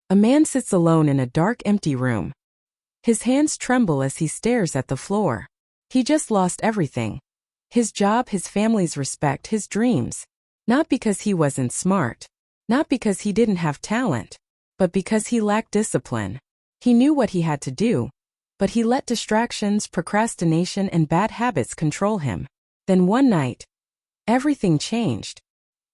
A man sits alone in a dark, empty room. His hands tremble as he stares at the floor. He just lost everything. His job, his family's respect, his dreams. Not because he wasn't smart. Not because he didn't have talent. But because he lacked discipline. He knew what he had to do. But he let distractions, procrastination, and bad habits control him. Then one night, everything changed.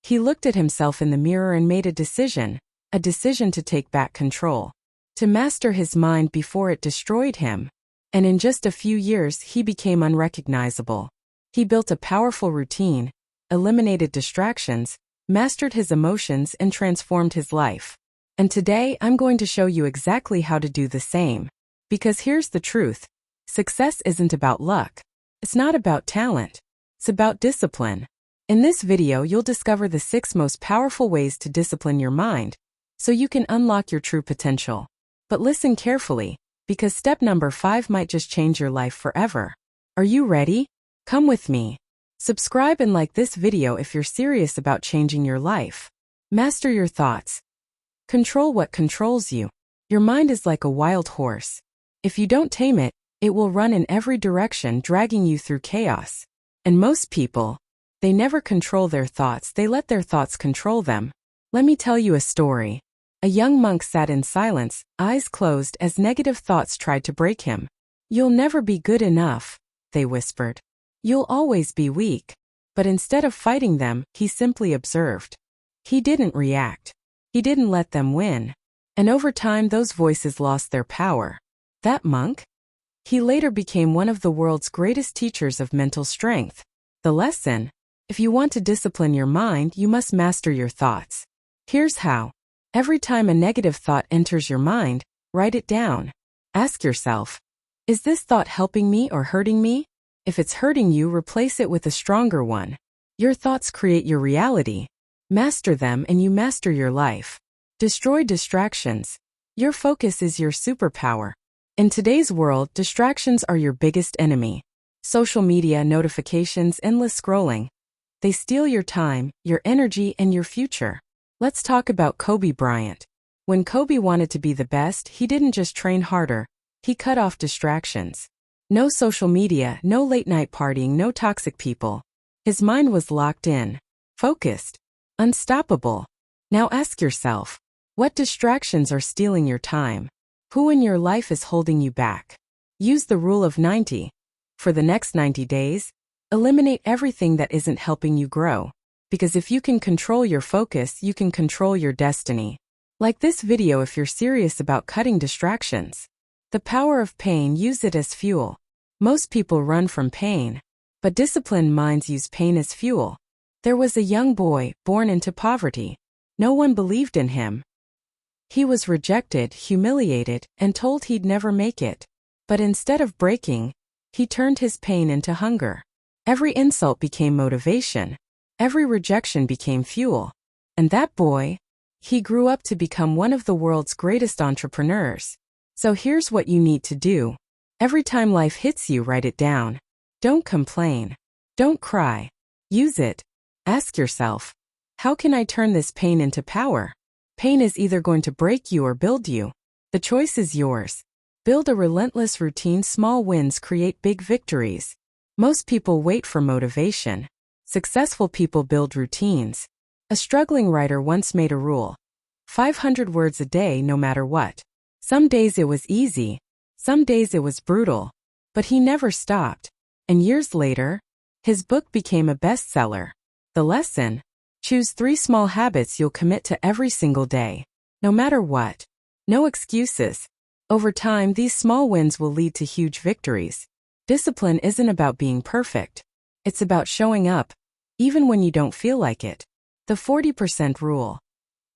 He looked at himself in the mirror and made a decision to take back control. To master his mind before it destroyed him. And in just a few years, he became unrecognizable. He built a powerful routine, eliminated distractions, mastered his emotions, and transformed his life. And today, I'm going to show you exactly how to do the same. Because here's the truth. Success isn't about luck. It's not about talent. It's about discipline. In this video, you'll discover the 6 most powerful ways to discipline your mind, so you can unlock your true potential. But listen carefully, because step number 5 might just change your life forever. Are you ready? Come with me. Subscribe and like this video if you're serious about changing your life. Master your thoughts. Control what controls you. Your mind is like a wild horse. If you don't tame it, it will run in every direction, dragging you through chaos. And most people, they never control their thoughts, they let their thoughts control them. Let me tell you a story. A young monk sat in silence, eyes closed as negative thoughts tried to break him. "You'll never be good enough," they whispered. "You'll always be weak." But instead of fighting them, he simply observed. He didn't react. He didn't let them win. And over time, those voices lost their power. That monk? He later became one of the world's greatest teachers of mental strength. The lesson? If you want to discipline your mind, you must master your thoughts. Here's how. Every time a negative thought enters your mind, write it down. Ask yourself, is this thought helping me or hurting me? If it's hurting you, replace it with a stronger one. Your thoughts create your reality. Master them and you master your life. Destroy distractions. Your focus is your superpower. In today's world, distractions are your biggest enemy. Social media, notifications, endless scrolling. They steal your time, your energy, and your future. Let's talk about Kobe Bryant. When Kobe wanted to be the best, he didn't just train harder, he cut off distractions. No social media, no late-night partying, no toxic people. His mind was locked in, focused, unstoppable. Now ask yourself, what distractions are stealing your time? Who in your life is holding you back? Use the rule of 90. For the next 90 days, eliminate everything that isn't helping you grow. Because if you can control your focus, you can control your destiny. Like this video if you're serious about cutting distractions. The power of pain, use it as fuel. Most people run from pain, but disciplined minds use pain as fuel. There was a young boy born into poverty. No one believed in him. He was rejected, humiliated, and told he'd never make it. But instead of breaking, he turned his pain into hunger. Every insult became motivation. Every rejection became fuel. And that boy, he grew up to become one of the world's greatest entrepreneurs. So here's what you need to do. Every time life hits you, write it down. Don't complain. Don't cry. Use it. Ask yourself, how can I turn this pain into power? Pain is either going to break you or build you. The choice is yours. Build a relentless routine. Small wins create big victories. Most people wait for motivation. Successful people build routines. A struggling writer once made a rule. 500 words a day no matter what. Some days it was easy. Some days it was brutal. But he never stopped. And years later, his book became a bestseller. The lesson? Choose 3 small habits you'll commit to every single day. No matter what. No excuses. Over time, these small wins will lead to huge victories. Discipline isn't about being perfect. It's about showing up, even when you don't feel like it. The 40% rule.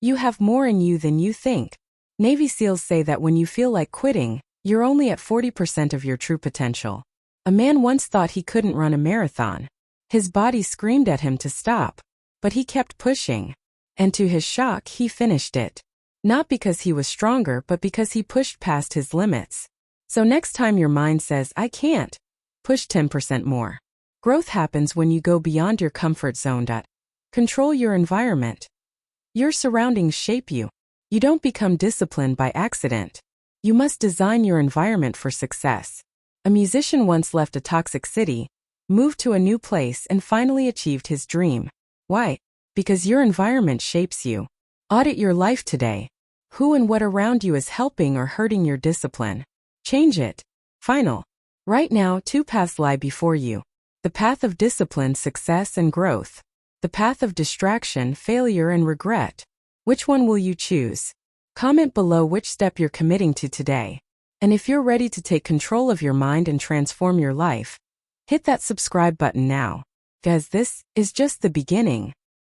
You have more in you than you think. Navy SEALs say that when you feel like quitting, you're only at 40% of your true potential. A man once thought he couldn't run a marathon. His body screamed at him to stop. But he kept pushing. And to his shock, he finished it. Not because he was stronger, but because he pushed past his limits. So next time your mind says, I can't, push 10% more. Growth happens when you go beyond your comfort zone. Control your environment. Your surroundings shape you. You don't become disciplined by accident. You must design your environment for success. A musician once left a toxic city, moved to a new place, and finally achieved his dream. Why? Because your environment shapes you. Audit your life today. Who and what around you is helping or hurting your discipline? Change it. Final. Right now, two paths lie before you. The path of discipline, success, and growth. The path of distraction, failure, and regret. Which one will you choose? Comment below which step you're committing to today. And if you're ready to take control of your mind and transform your life, hit that subscribe button now. Guys, this is just the beginning.